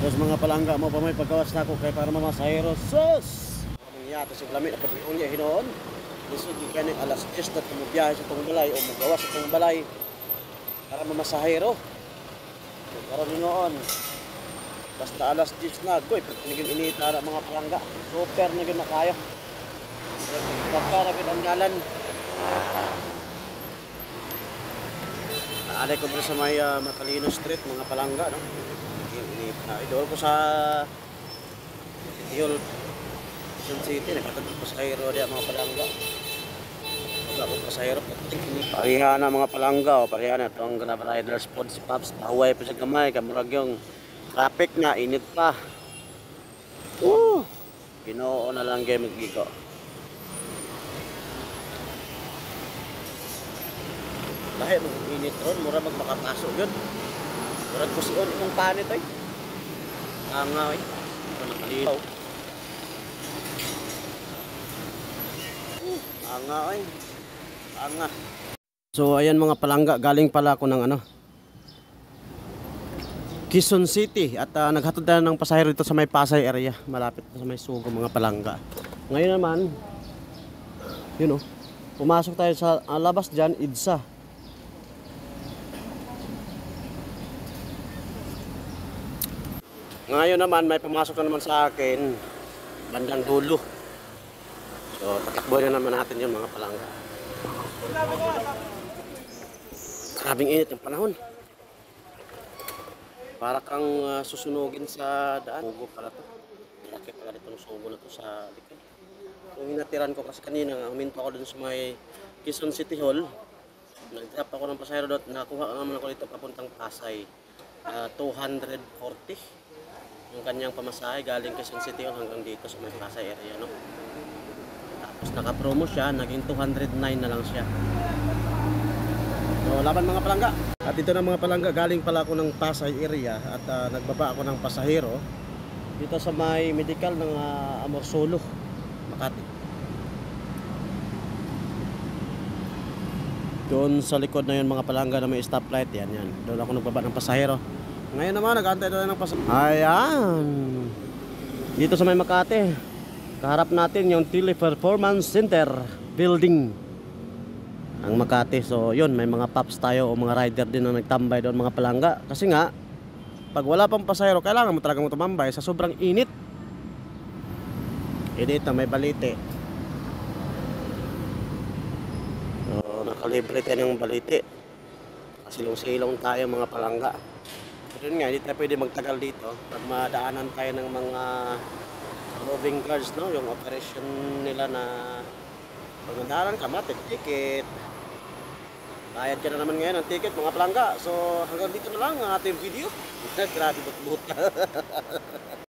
Tapos mga palangga mo pa may pagkawas na ako kay para mamasahero. Sus! Ang yata sa lamit na pagbiyon niya hinoon. Lisod yung kanin alas 10 na tumubiyahe sa itong balay o magawas sa itong balay para mamasahero. Karoon hinoon. Basta alas 10 na. Goy, pag naging inita na mga palangga. Super na yun na kayo. Pagka na yun ang ngalan. Naalay ko sa may Matalino Street, mga palangga, no? Idol ko sa Tihol Quezon City, nakatagod ko sa Cairo diya mga palangga. Wala ko pa sa Cairo. Parihan na mga palangga, o parihan na itong Grab Rider Spot si Pops. Pahuway pa sa gamay, kamurag yung traffic na, init pa. Ginoo na lang game magigiko. Dahil mag-init ron, mura magmakapasok yun. Murag ko siyon itong panit ay. Anga ay. Nakalilaw. Anga ay. Anga. So ayan mga palangga, galing pala ako ng Quezon City. At naghatod na ng pasahero dito sa may Pasay area. Malapit na sa may Sugo mga palangga. Ngayon naman, yun pumasok tayo sa labas dyan, EDSA. Ngayon naman may pumasok na naman sa akin bandang dulo. So tatakbo na naman natin yung mga palangga. Grabing init ng panahon. Para kang susunugin sa daan. Sugo pala to. Laki pala ditong sugo na to sa likod. Yung hinatiran ko kasi kanina, huminto ako dun sa may Quezon City Hall. Nag-drop ako ng pasahero doon. Nakuha naman ako dito papuntang Pasay. 240. Yung kanyang pamasahe galing Quezon City hanggang dito sa may Pasay area, no? Tapos naka-promo siya, naging 209 na lang siya. So laban mga palangga. At dito na mga palangga, galing pala ako ng Pasay area at nagbaba ako ng pasahero dito sa may medical ng Amorsolo, Makati. Doon sa likod na yun mga palangga na may stoplight, yan. Doon ako nagbaba ng pasahero. Ngayon naman, nag-aantay doon ng pasahero. Ayan. Dito sa may Makati. Kaharap natin yung Teleperformance Center building. Ang Makati. So yun, may mga pops tayo o mga rider din na nagtambay doon mga palangga. Kasi nga, pag wala pang pasahero, kailangan mo talagang tumambay sa sobrang init. Init na may balite. So, nakalibre tayo ng balite. Silong-silong tayo mga palangga. Pero nga, hindi tayo pwede magtagal dito. Pag madaanan tayo ng mga roving guards, no? Yung operation nila na pag nadaanan ka, ticket. Bayad ka na naman ngayon ng ticket mga palangga. So hanggang dito na lang ang ating video. Grabe but